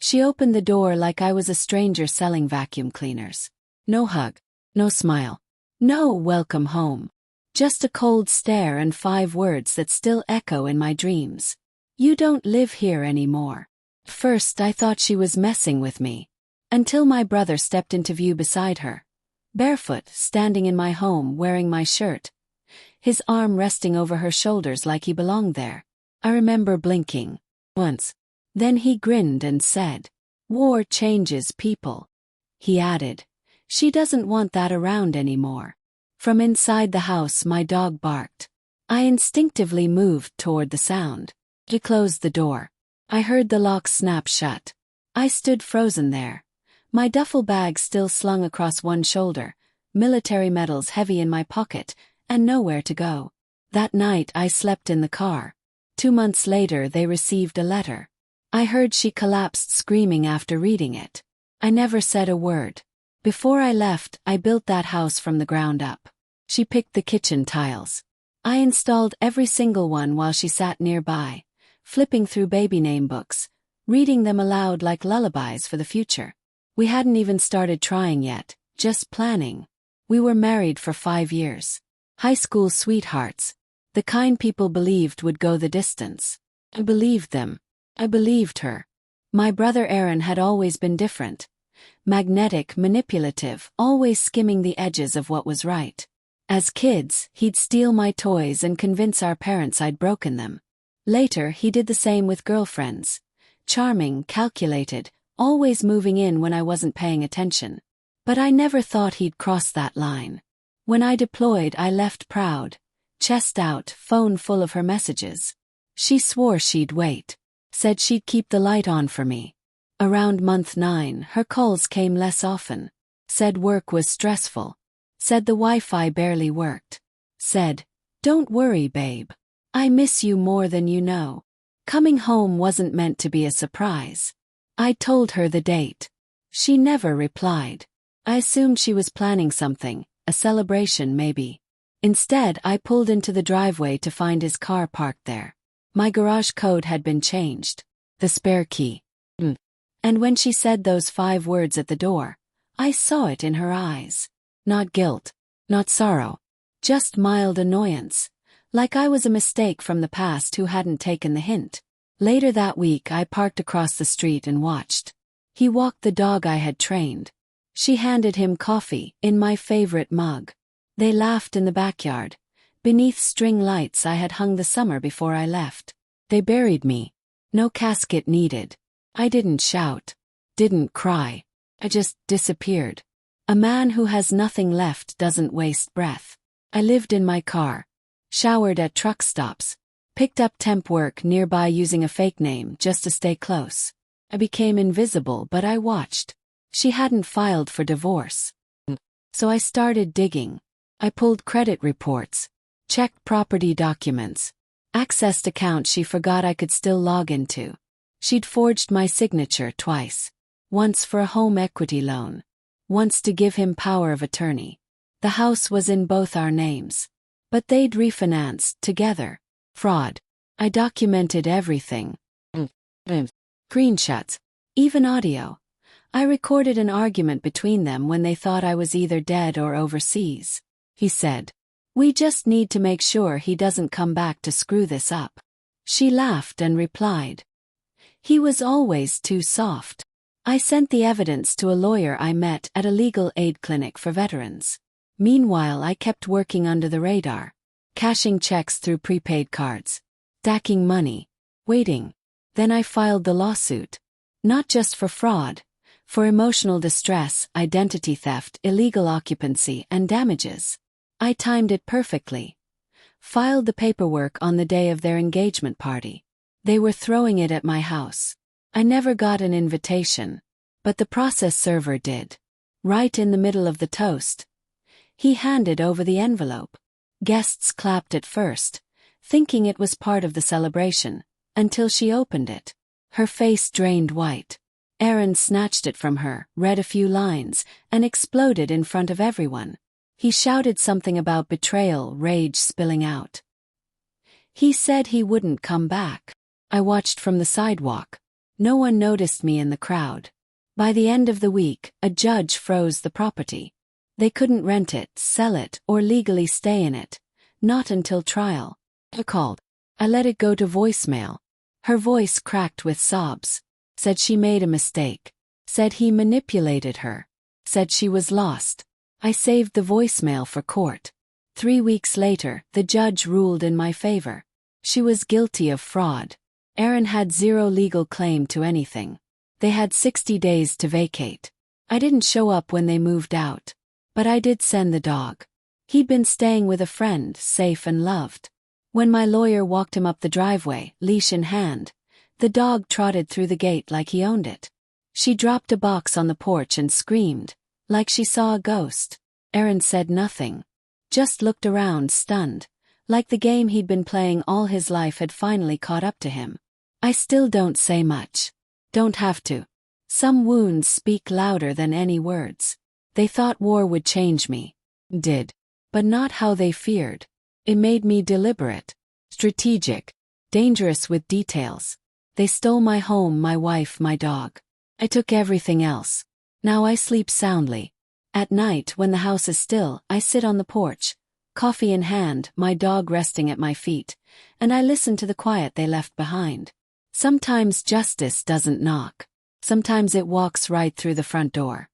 She opened the door like I was a stranger selling vacuum cleaners. No hug, no smile, no welcome home. Just a cold stare and 5 words that still echo in my dreams. You don't live here anymore. First I thought she was messing with me. Until my brother stepped into view beside her. Barefoot, standing in my home wearing my shirt. His arm resting over her shoulders like he belonged there. I remember blinking. Once. Then he grinned and said, "War changes people." He added, "She doesn't want that around anymore." From inside the house my dog barked. I instinctively moved toward the sound. He closed the door. I heard the lock snap shut. I stood frozen there. My duffel bag still slung across one shoulder, military medals heavy in my pocket, and nowhere to go. That night I slept in the car. 2 months later they received a letter. I heard she collapsed screaming after reading it. I never said a word. Before I left, I built that house from the ground up. She picked the kitchen tiles. I installed every single one while she sat nearby, flipping through baby name books, reading them aloud like lullabies for the future. We hadn't even started trying yet, just planning. We were married for 5 years. High school sweethearts. The kind people believed would go the distance. I believed them. I believed her. My brother Aaron had always been different. Magnetic, manipulative, always skimming the edges of what was right. As kids, he'd steal my toys and convince our parents I'd broken them. Later, he did the same with girlfriends. Charming, calculated, always moving in when I wasn't paying attention. But I never thought he'd cross that line. When I deployed, I left proud. Chest out, phone full of her messages. She swore she'd wait. Said she'd keep the light on for me. Around month 9, her calls came less often. Said work was stressful. Said the Wi-Fi barely worked. Said, "Don't worry, babe. I miss you more than you know." Coming home wasn't meant to be a surprise. I told her the date. She never replied. I assumed she was planning something, a celebration maybe. Instead, I pulled into the driveway to find his car parked there. My garage code had been changed. The spare key. And when she said those 5 words at the door, I saw it in her eyes. Not guilt. Not sorrow. Just mild annoyance. Like I was a mistake from the past who hadn't taken the hint. Later that week I parked across the street and watched. He walked the dog I had trained. She handed him coffee, in my favorite mug. They laughed in the backyard, beneath string lights I had hung the summer before I left. They buried me. No casket needed. I didn't shout. Didn't cry. I just disappeared. A man who has nothing left doesn't waste breath. I lived in my car. Showered at truck stops. Picked up temp work nearby using a fake name just to stay close. I became invisible, but I watched. She hadn't filed for divorce. So I started digging. I pulled credit reports. Checked property documents. Accessed accounts she forgot I could still log into. She'd forged my signature twice. Once for a home equity loan. Once to give him power of attorney. The house was in both our names. But they'd refinanced together. Fraud. I documented everything. Screenshots. Even audio. I recorded an argument between them when they thought I was either dead or overseas. He said, "We just need to make sure he doesn't come back to screw this up." She laughed and replied, "He was always too soft." I sent the evidence to a lawyer I met at a legal aid clinic for veterans. Meanwhile, I kept working under the radar. Cashing checks through prepaid cards. Stacking money. Waiting. Then I filed the lawsuit. Not just for fraud. For emotional distress, identity theft, illegal occupancy, and damages. I timed it perfectly. Filed the paperwork on the day of their engagement party. They were throwing it at my house. I never got an invitation. But the process server did. Right in the middle of the toast. He handed over the envelope. Guests clapped at first, thinking it was part of the celebration, until she opened it. Her face drained white. Aaron snatched it from her, read a few lines, and exploded in front of everyone. He shouted something about betrayal, rage spilling out. He said he wouldn't come back. I watched from the sidewalk. No one noticed me in the crowd. By the end of the week, a judge froze the property. They couldn't rent it, sell it, or legally stay in it. Not until trial. I called. I let it go to voicemail. Her voice cracked with sobs. Said she made a mistake. Said he manipulated her. Said she was lost. I saved the voicemail for court. 3 weeks later, the judge ruled in my favor. She was guilty of fraud. Aaron had zero legal claim to anything. They had 60 days to vacate. I didn't show up when they moved out. But I did send the dog. He'd been staying with a friend, safe and loved. When my lawyer walked him up the driveway, leash in hand, the dog trotted through the gate like he owned it. She dropped a box on the porch and screamed, like she saw a ghost. Aaron said nothing. Just looked around, stunned, like the game he'd been playing all his life had finally caught up to him. I still don't say much. Don't have to. Some wounds speak louder than any words. They thought war would change me. Did. But not how they feared. It made me deliberate, strategic, dangerous with details. They stole my home, my wife, my dog. I took everything else. Now I sleep soundly. At night, when the house is still, I sit on the porch, coffee in hand, my dog resting at my feet, and I listen to the quiet they left behind. Sometimes justice doesn't knock. Sometimes it walks right through the front door.